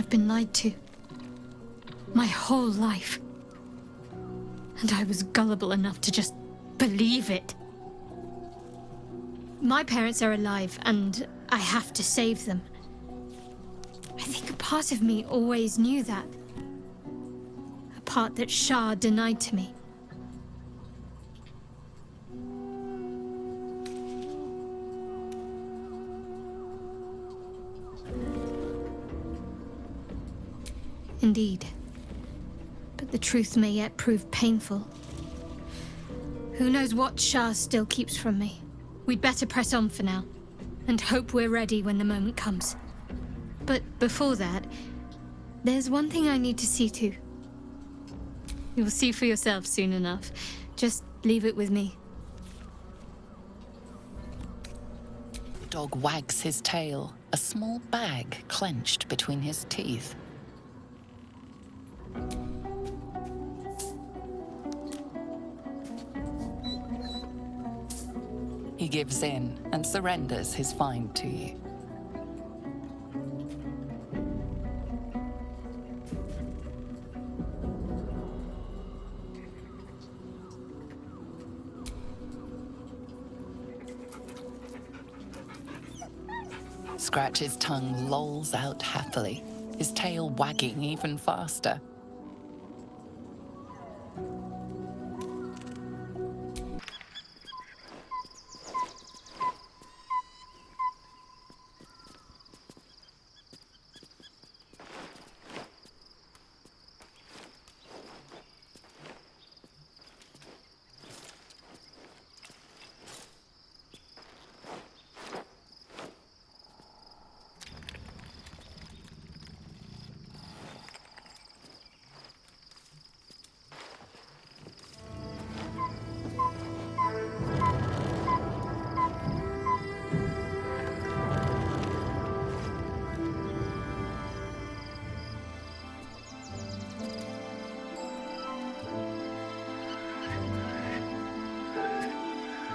I've been lied to. My whole life. And I was gullible enough to just believe it. My parents are alive, and I have to save them. I think a part of me always knew that. A part that Shah denied to me. Indeed. But the truth may yet prove painful. Who knows what Shah still keeps from me? We'd better press on for now, and hope we're ready when the moment comes. But before that, there's one thing I need to see to. You'll see for yourself soon enough. Just leave it with me. The dog wags his tail, a small bag clenched between his teeth. He gives in and surrenders his find to you. Scratch's tongue lolls out happily, his tail wagging even faster.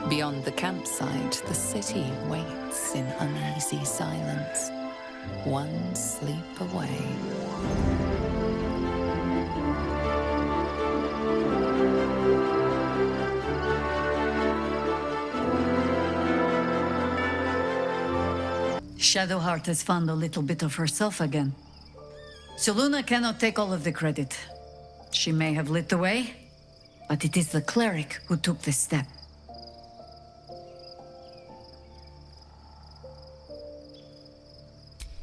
Beyond the campsite, the city waits in uneasy silence, one sleep away. Shadowheart has found a little bit of herself again. Selûne cannot take all of the credit. She may have lit the way, but it is the Cleric who took this step.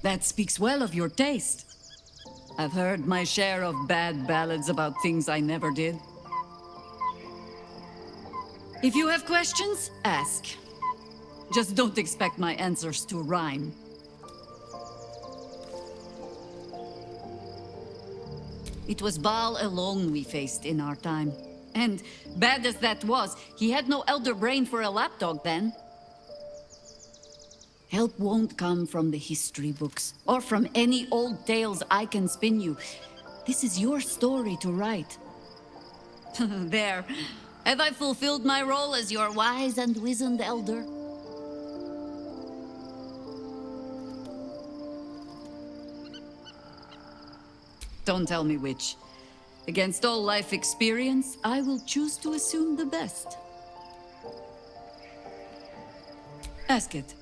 That speaks well of your taste. I've heard my share of bad ballads about things I never did. If you have questions, ask. Just don't expect my answers to rhyme. It was Baal alone we faced in our time. And, bad as that was, he had no elder brain for a lapdog then. Help won't come from the history books, or from any old tales I can spin you. This is your story to write. There. Have I fulfilled my role as your wise and wizened elder? Don't tell me which. Against all life experience, I will choose to assume the best. Ask it.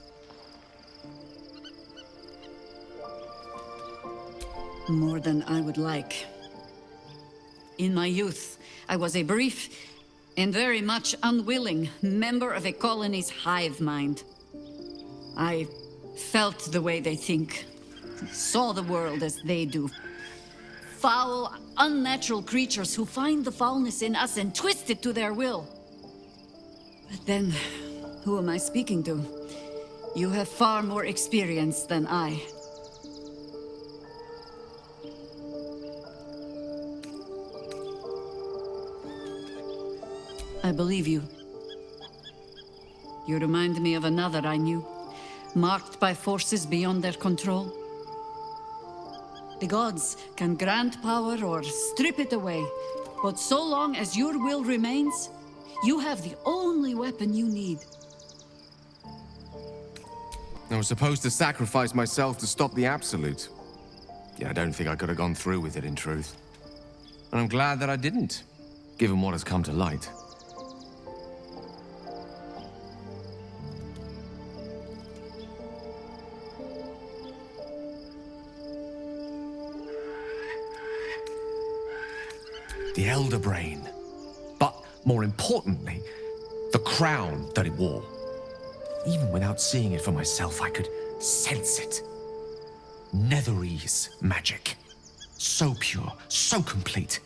More than I would like. In my youth, I was a brief and very much unwilling member of a colony's hive mind. I felt the way they think, saw the world as they do. Foul, unnatural creatures who find the foulness in us and twist it to their will. But then, who am I speaking to? You have far more experience than I. I believe you. You remind me of another I knew, marked by forces beyond their control. The gods can grant power or strip it away, but so long as your will remains, you have the only weapon you need. I was supposed to sacrifice myself to stop the Absolute. Yeah, I don't think I could have gone through with it, in truth. And I'm glad that I didn't, given what has come to light. The Elder Brain. But more importantly, the crown that it wore. Even without seeing it for myself, I could sense it. Netherese magic. So pure, so complete.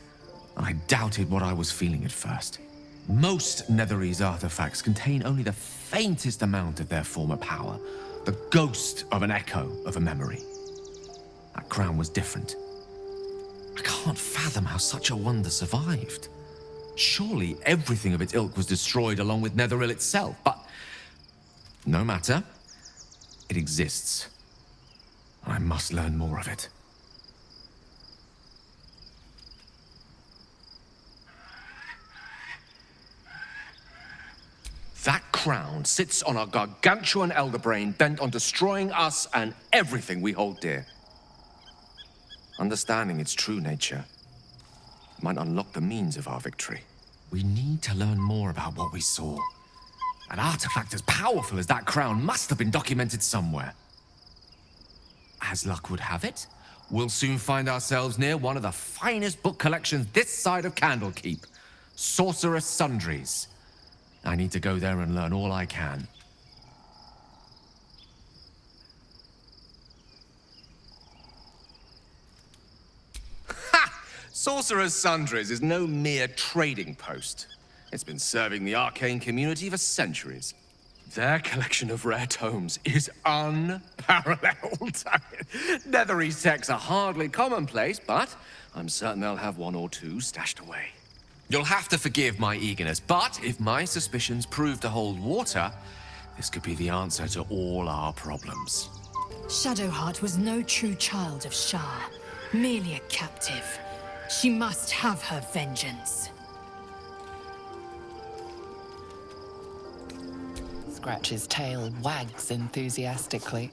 And I doubted what I was feeling at first. Most Netherese artifacts contain only the faintest amount of their former power. The ghost of an echo of a memory. That crown was different. I can't fathom how such a wonder survived. Surely everything of its ilk was destroyed along with Netheril itself, but no matter. It exists. I must learn more of it. That crown sits on a gargantuan elder brain bent on destroying us and everything we hold dear. Understanding its true nature might unlock the means of our victory. We need to learn more about what we saw. An artifact as powerful as that crown must have been documented somewhere. As luck would have it, we'll soon find ourselves near one of the finest book collections this side of Candlekeep. Sorcerous Sundries. I need to go there and learn all I can. Ha! Sorcerous Sundries is no mere trading post. It's been serving the arcane community for centuries. Their collection of rare tomes is unparalleled. Netherese texts are hardly commonplace, but I'm certain they'll have one or two stashed away. You'll have to forgive my eagerness, but if my suspicions prove to hold water, this could be the answer to all our problems. Shadowheart was no true child of Shah, merely a captive. She must have her vengeance. Scratch's tail wags enthusiastically.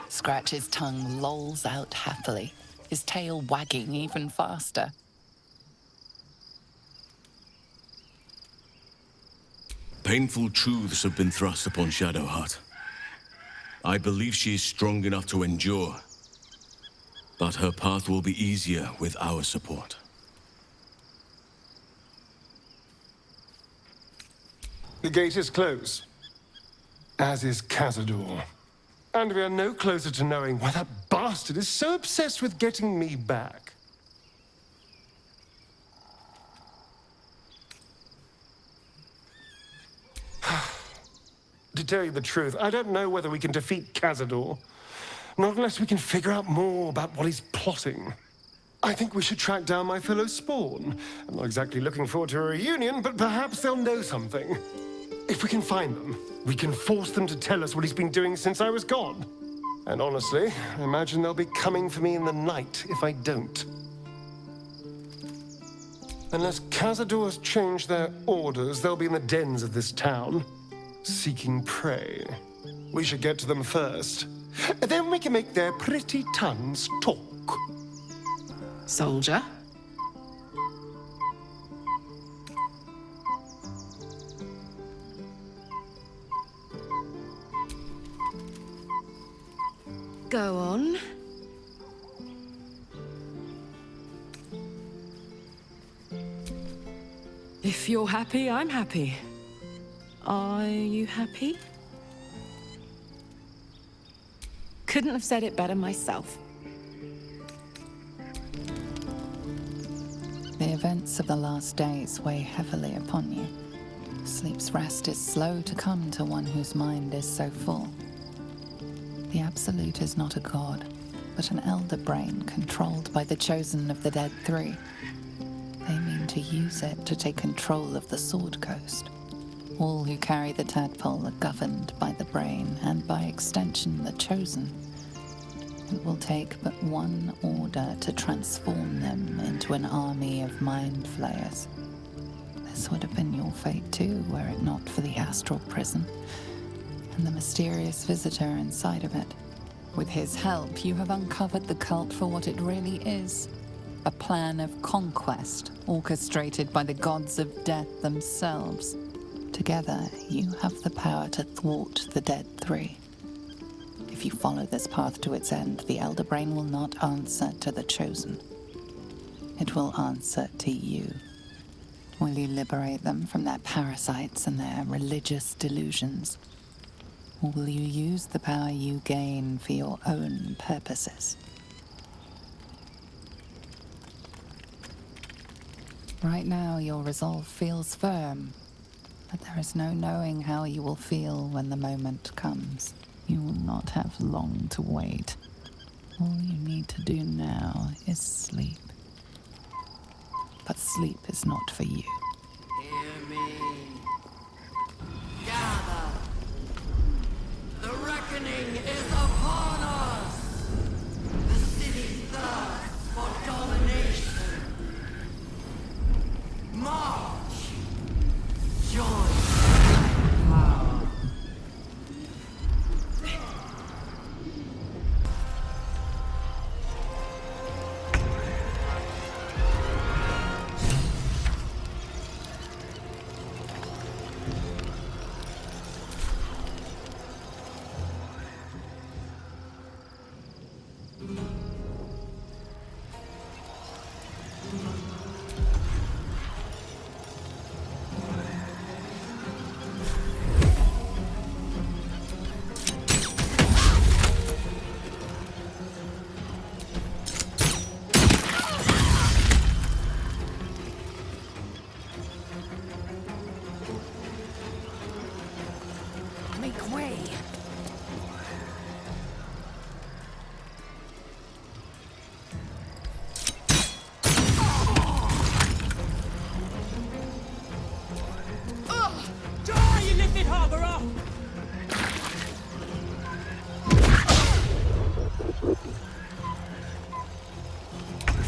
Scratch's tongue lolls out happily, his tail wagging even faster. Painful truths have been thrust upon Shadowheart. I believe she is strong enough to endure, but her path will be easier with our support. The gate is closed, as is Cazador. And we are no closer to knowing why that bastard is so obsessed with getting me back. To tell you the truth, I don't know whether we can defeat Cazador. Not unless we can figure out more about what he's plotting. I think we should track down my fellow Spawn. I'm not exactly looking forward to a reunion, but perhaps they'll know something. If we can find them, we can force them to tell us what he's been doing since I was gone. And honestly, I imagine they'll be coming for me in the night if I don't. Unless Cazador has changed their orders, they'll be in the dens of this town, seeking prey. We should get to them first. Then we can make their pretty tongues talk. Soldier? Go on. If you're happy, I'm happy. Are you happy? Couldn't have said it better myself. The events of the last days weigh heavily upon you. Sleep's rest is slow to come to one whose mind is so full. The Absolute is not a god, but an elder brain controlled by the chosen of the Dead Three. They mean to use it to take control of the Sword Coast. All who carry the tadpole are governed by the brain, and by extension the chosen. It will take but one order to transform them into an army of mind flayers. This would have been your fate too, were it not for the astral prison. and the mysterious visitor inside of it. With his help, you have uncovered the cult for what it really is. A plan of conquest orchestrated by the gods of death themselves. Together, you have the power to thwart the Dead Three. If you follow this path to its end, the Elder Brain will not answer to the Chosen. It will answer to you. Will you liberate them from their parasites and their religious delusions? Or will you use the power you gain for your own purposes? Right now, your resolve feels firm, but there is no knowing how you will feel when the moment comes. You will not have long to wait. All you need to do now is sleep. But sleep is not for you. Hear me. Gather. The reckoning is upon us. The city thirsts for domination. March. Join power.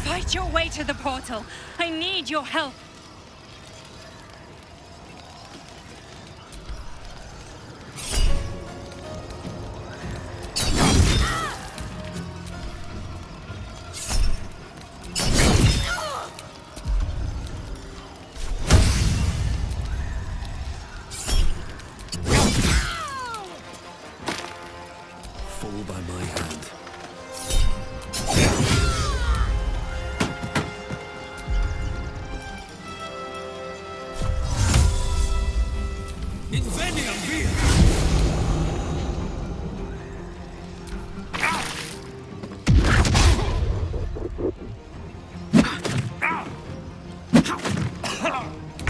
Fight your way to the portal. I need your help. Fall by my hand.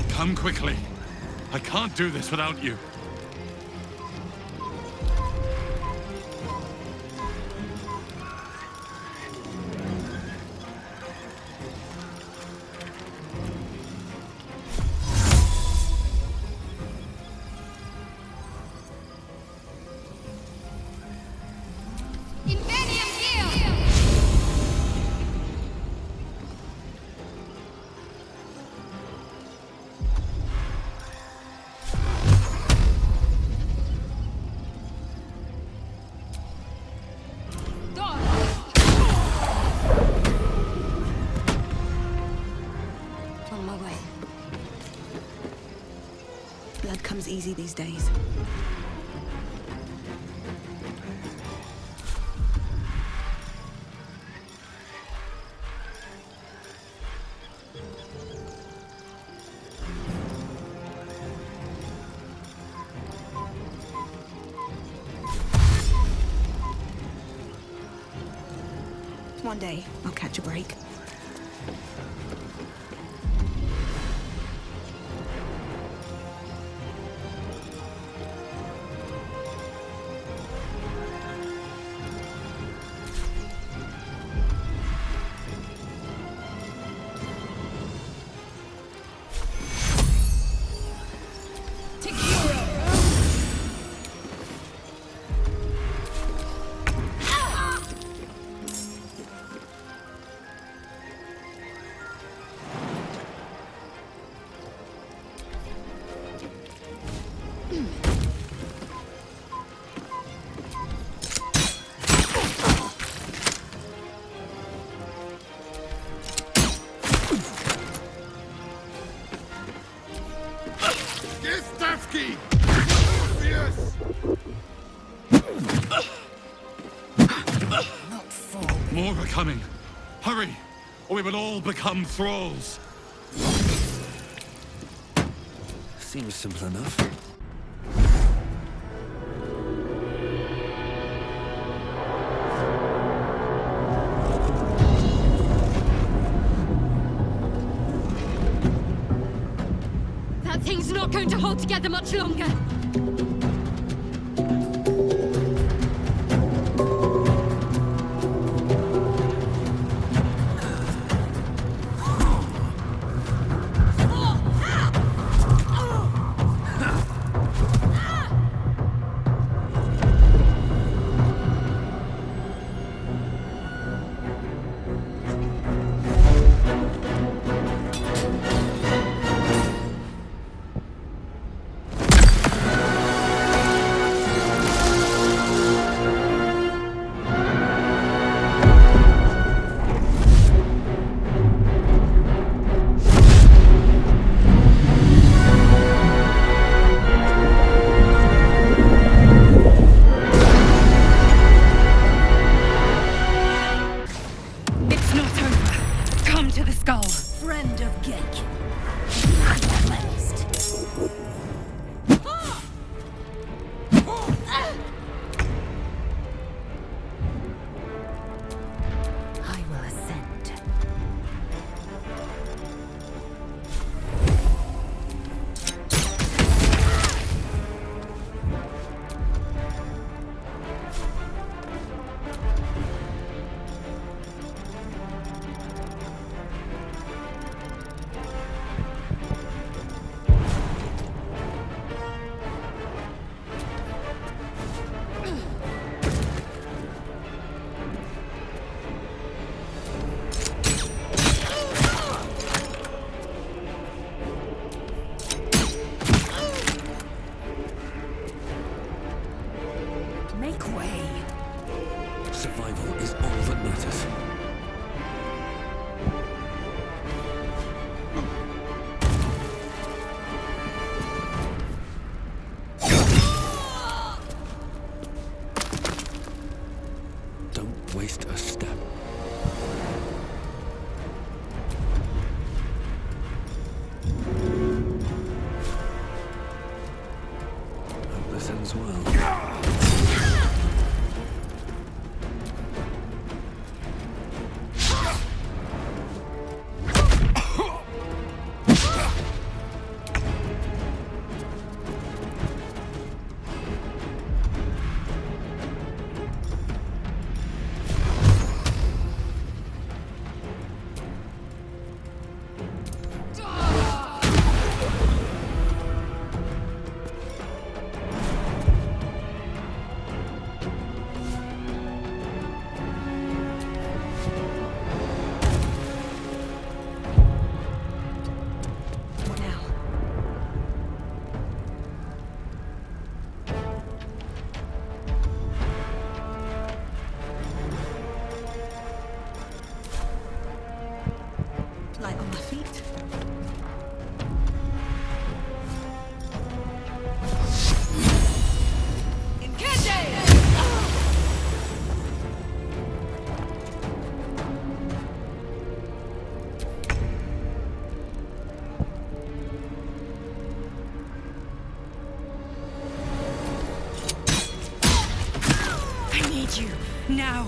Come quickly. I can't do this without you. On my way. Blood comes easy these days. One day, I'll catch a break. Loki! Fierce! Not fall. More are coming. Hurry, or we will all become thralls. Seems simple enough. That thing's not going to hold together much longer. Waste a step. Hope this ends well. Light on my feet. I need you now.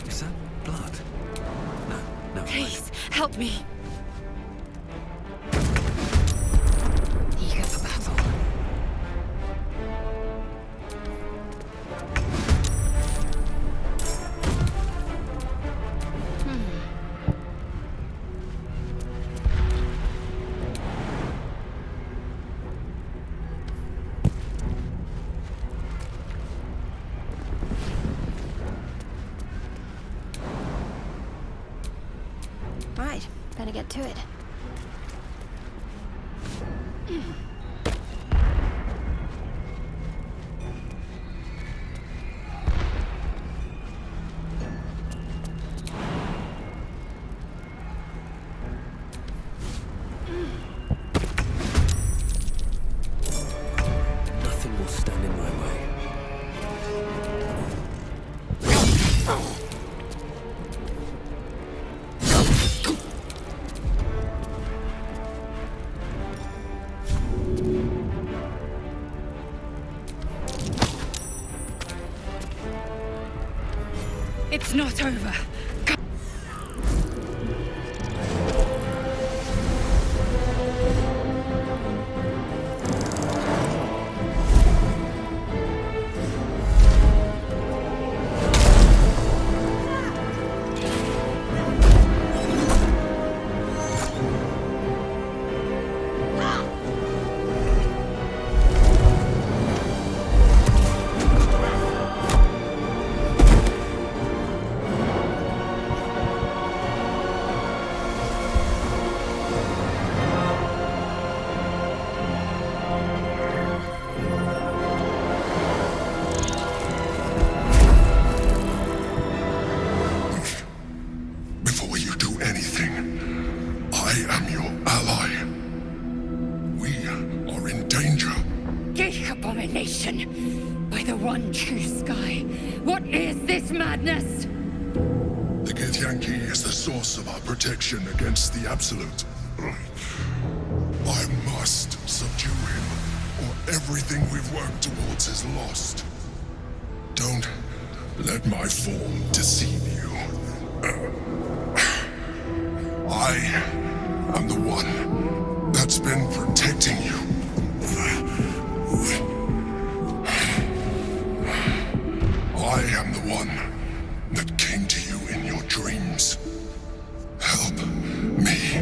Is that blood? No. Please, help me. Eager for battle. Right, better get to it. It's not over. By the one true sky, what is this madness? The Githyanki is the source of our protection against the Absolute. I must subdue him, or everything we've worked towards is lost. Don't let my form deceive you. I am the one that's been protecting you. I am the one that came to you in your dreams. Help me.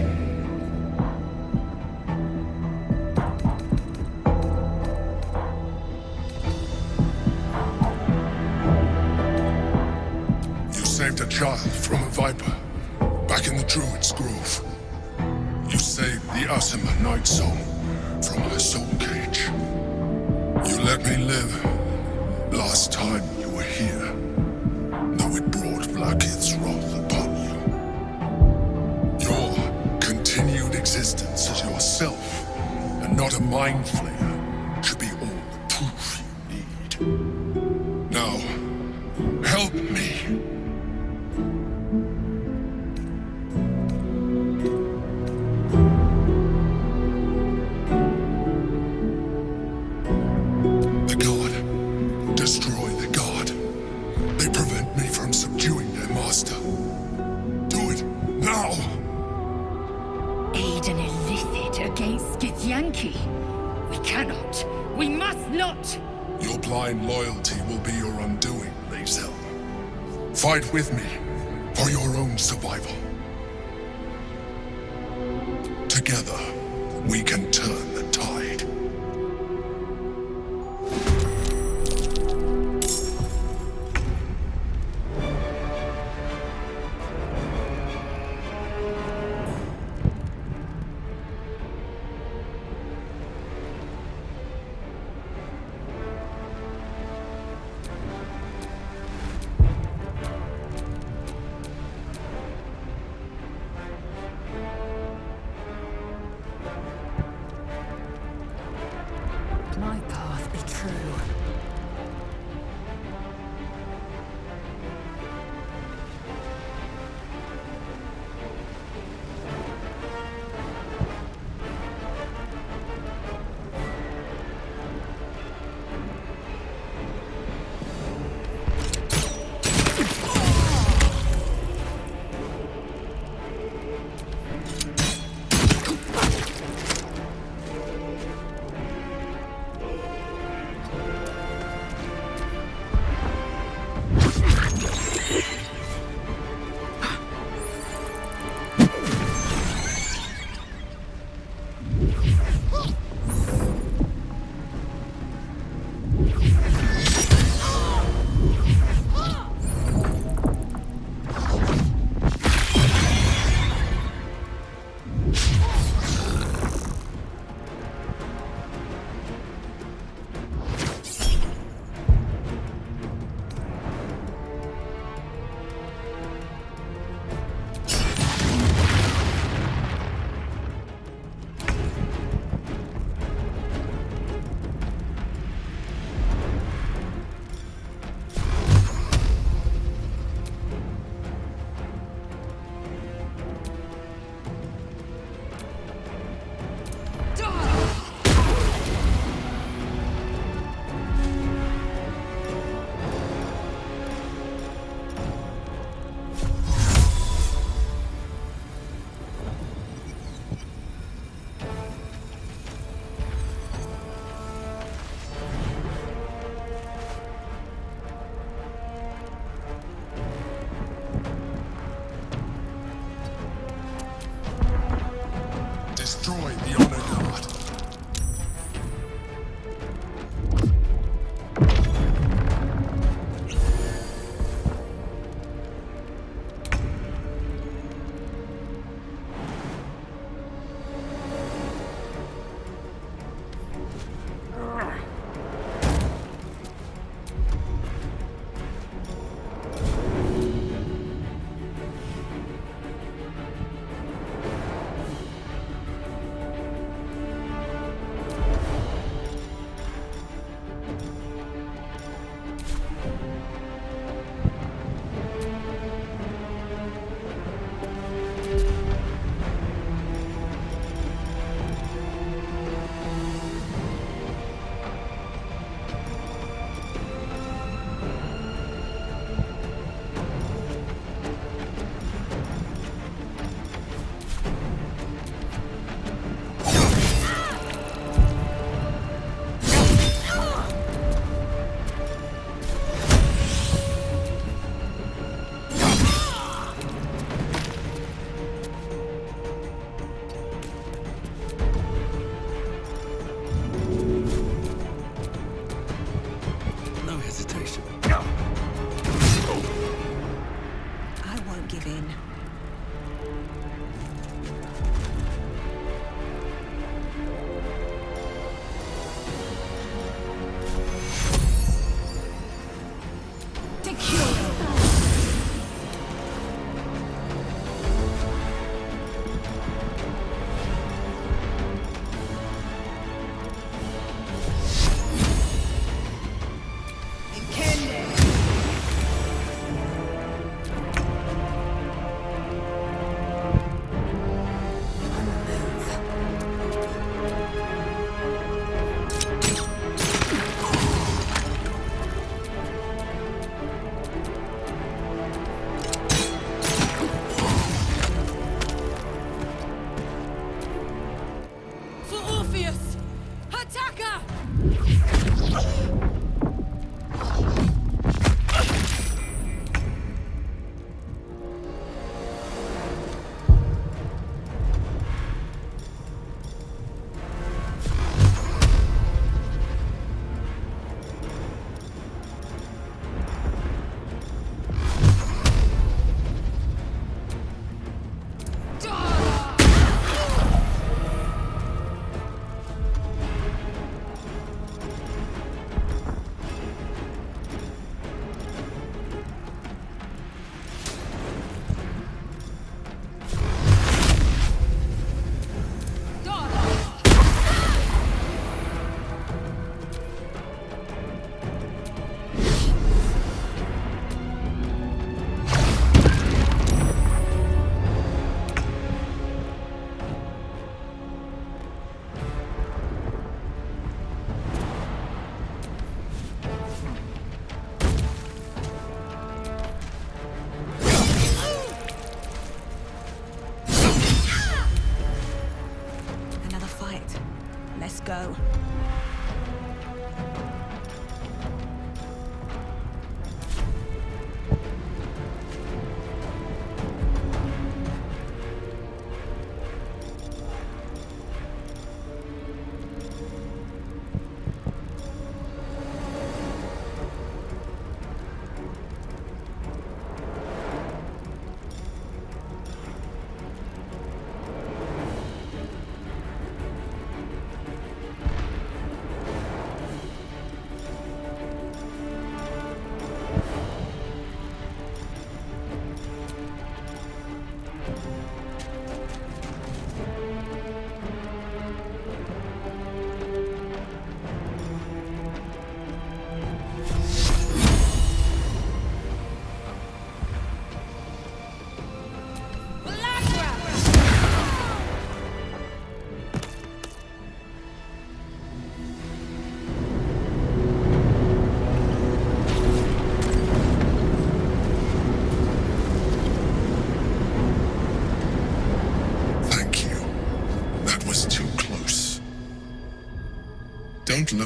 You saved a child from a viper back in the Druid's Grove. You saved the Asima Night Zone from her soul cage. You let me live last time you were here, though it brought Blackith's wrath upon you. Your continued existence as yourself, and not a mind flayer, should be all the proof you need. Now, help me. Loyalty will be your undoing, Lae'zel. Fight with me for your own survival. Together, we can turn the tide.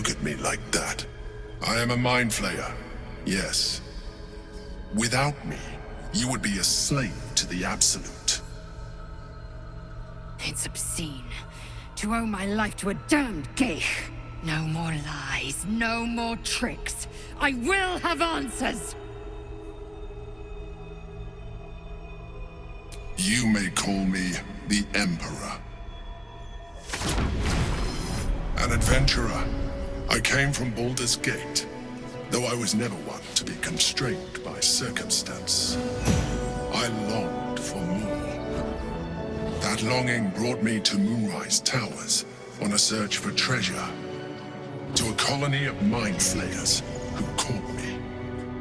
look at me like that. I am a mind flayer, yes. Without me, you would be a slave to the Absolute. It's obscene to owe my life to a damned geich. No more lies, no more tricks. I will have answers! You may call me the Emperor. An adventurer. I came from Baldur's Gate, though I was never one to be constrained by circumstance. I longed for more. That longing brought me to Moonrise Towers on a search for treasure. To a colony of mind flayers who caught me,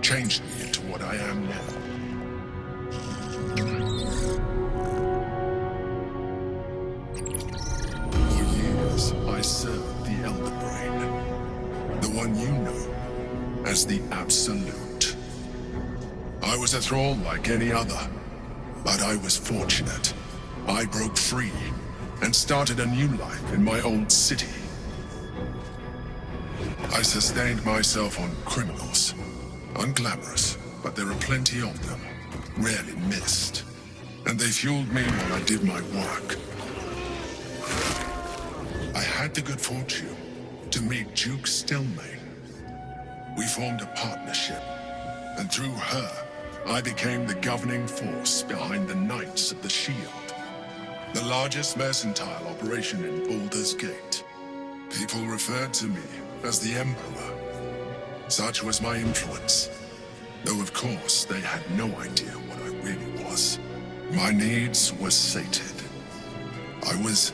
changed me into what I am now. For years, I served the Elder Brain, the one you know as the Absolute. I was a thrall like any other, but I was fortunate. I broke free and started a new life in my old city. I sustained myself on criminals. Unglamorous, but there are plenty of them, rarely missed. And they fueled me while I did my work. I had the good fortune to meet Duke Stelmane. We formed a partnership, and through her, I became the governing force behind the Knights of the Shield, the largest mercantile operation in Baldur's Gate. People referred to me as the Emperor. Such was my influence, though of course they had no idea what I really was. My needs were sated. I was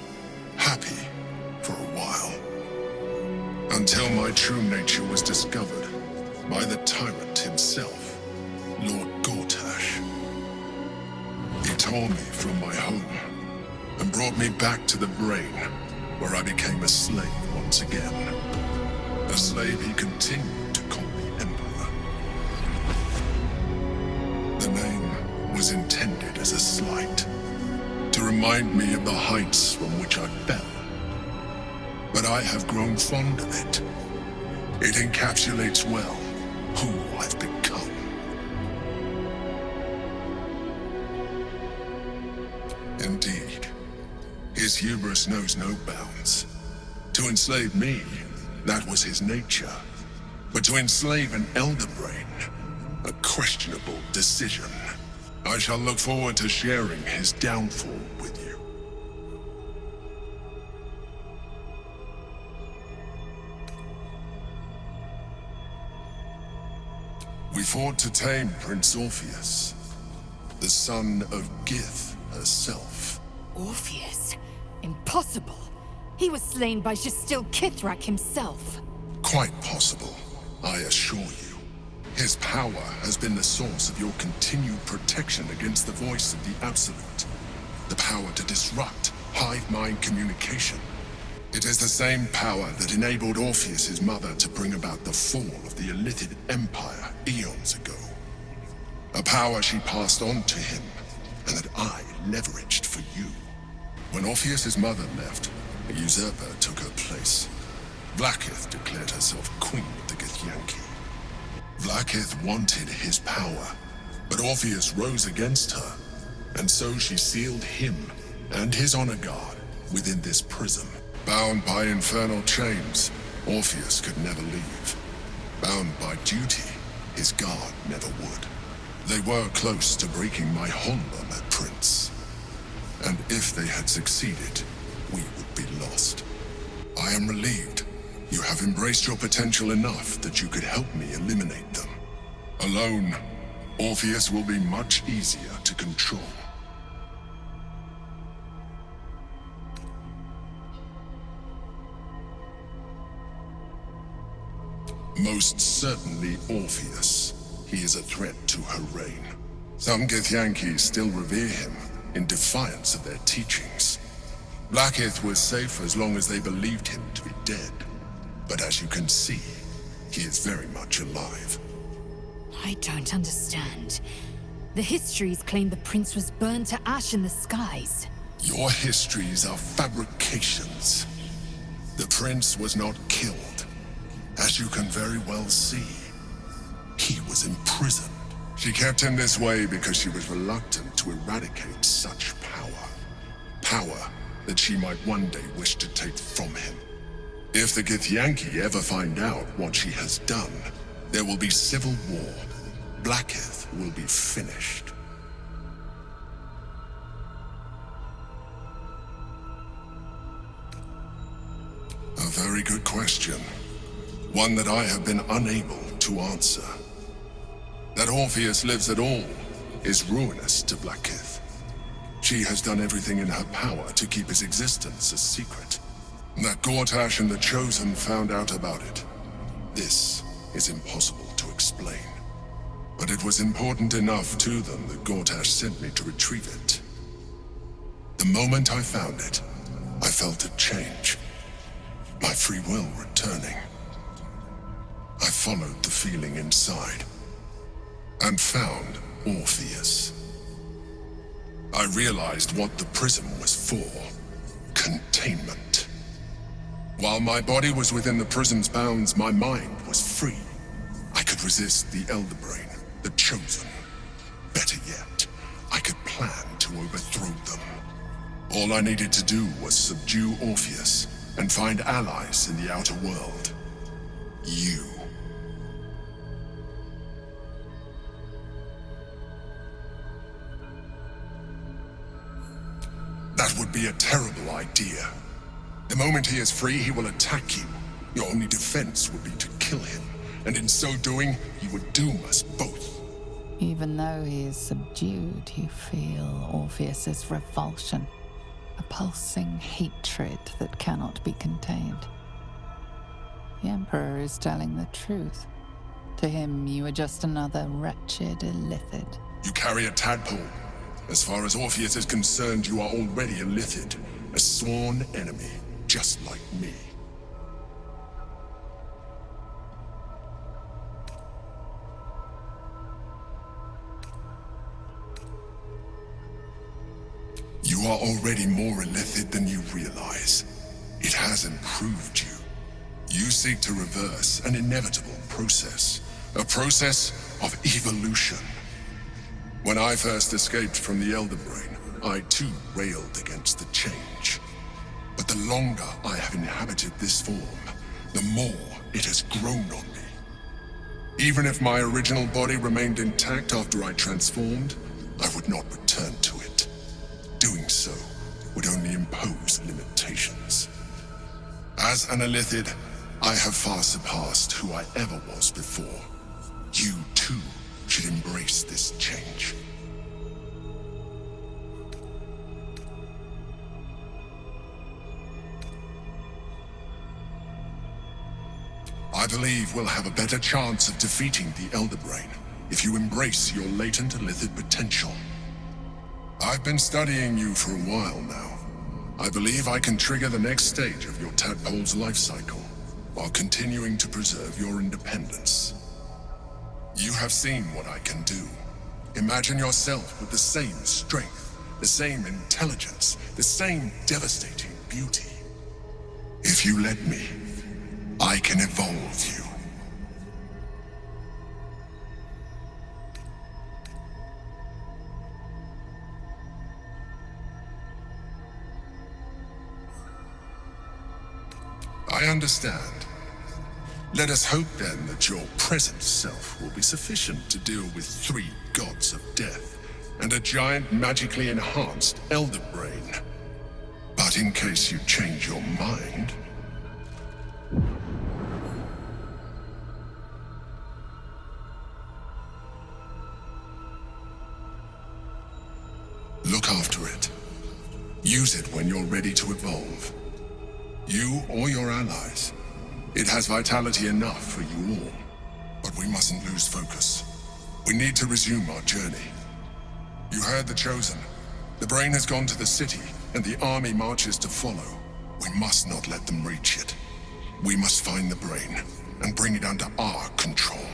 happy for a while, until my true nature was discovered by the tyrant himself, Lord Gortash. He tore me from my home and brought me back to the Brain, where I became a slave once again. A slave he continued to call me Emperor. The name was intended as a slight, to remind me of the heights from which I fell. But I have grown fond of it. It encapsulates well who I've become. Indeed, his hubris knows no bounds. To enslave me, that was his nature. But to enslave an Elder Brain, a questionable decision. I shall look forward to sharing his downfall with you. We fought to tame Prince Orpheus, the son of Gith herself. Orpheus? Impossible! He was slain by Justil Kithrak himself. Quite possible, I assure you. His power has been the source of your continued protection against the voice of the Absolute. The power to disrupt hive mind communication. It is the same power that enabled Orpheus's mother to bring about the fall of the Illithid Empire eons ago. A power she passed on to him, and that I leveraged for you. When Orpheus's mother left, a usurper took her place. Vlaakith declared herself queen of the Githyanki. Vlaakith wanted his power, but Orpheus rose against her, and so she sealed him and his honor guard within this prison. Bound by infernal chains, Orpheus could never leave. Bound by duty, his guard never would. They were close to breaking my hold on that prince. And if they had succeeded, we would be lost. I am relieved. You have embraced your potential enough that you could help me eliminate them. Alone, Orpheus will be much easier to control. Most certainly Orpheus. He is a threat to her reign. Some Githyanki still revere him in defiance of their teachings. Vlaakith was safe as long as they believed him to be dead. But as you can see, he is very much alive. I don't understand. The histories claim the prince was burned to ash in the skies. Your histories are fabrications. The prince was not killed. As you can very well see, he was imprisoned. She kept him this way because she was reluctant to eradicate such power. Power that she might one day wish to take from him. If the Githyanki ever find out what she has done, there will be civil war. Blackheath will be finished. A very good question. One that I have been unable to answer. That Orpheus lives at all is ruinous to Blackheath. She has done everything in her power to keep his existence a secret. That Gortash and the Chosen found out about it. This is impossible to explain. But it was important enough to them that Gortash sent me to retrieve it. The moment I found it, I felt a change. My free will returning. I followed the feeling inside, and found Orpheus. I realized what the prism was for. Containment. While my body was within the prism's bounds, my mind was free. I could resist the Elder Brain, the Chosen. Better yet, I could plan to overthrow them. All I needed to do was subdue Orpheus and find allies in the outer world. You. That would be a terrible idea. The moment he is free, he will attack you. Your only defense would be to kill him, and in so doing, he would doom us both. Even though he is subdued, you feel Orpheus's revulsion, a pulsing hatred that cannot be contained. The Emperor is telling the truth. To him, you are just another wretched illithid. You carry a tadpole. As far as Orpheus is concerned, you are already a Lithid, a sworn enemy, just like me. You are already more Illithid than you realize. It has improved you. You seek to reverse an inevitable process, a process of evolution. When I first escaped from the Elder Brain, I too railed against the change. But the longer I have inhabited this form, the more it has grown on me. Even if my original body remained intact after I transformed, I would not return to it. Doing so would only impose limitations. As an Illithid, I have far surpassed who I ever was before. You too should embrace this change. I believe we'll have a better chance of defeating the Elder Brain if you embrace your latent Illithid potential. I've been studying you for a while now. I believe I can trigger the next stage of your tadpole's life cycle, while continuing to preserve your independence. You have seen what I can do. Imagine yourself with the same strength, the same intelligence, the same devastating beauty. If you let me, I can evolve you. I understand. Let us hope then that your present self will be sufficient to deal with 3 gods of death and a giant magically enhanced Elder Brain. But in case you change your mind... look after it. Use it when you're ready to evolve. You or your allies. It has vitality enough for you all. But we mustn't lose focus. We need to resume our journey. You heard the Chosen. The Brain has gone to the city, and the army marches to follow. We must not let them reach it. We must find the Brain, and bring it under our control.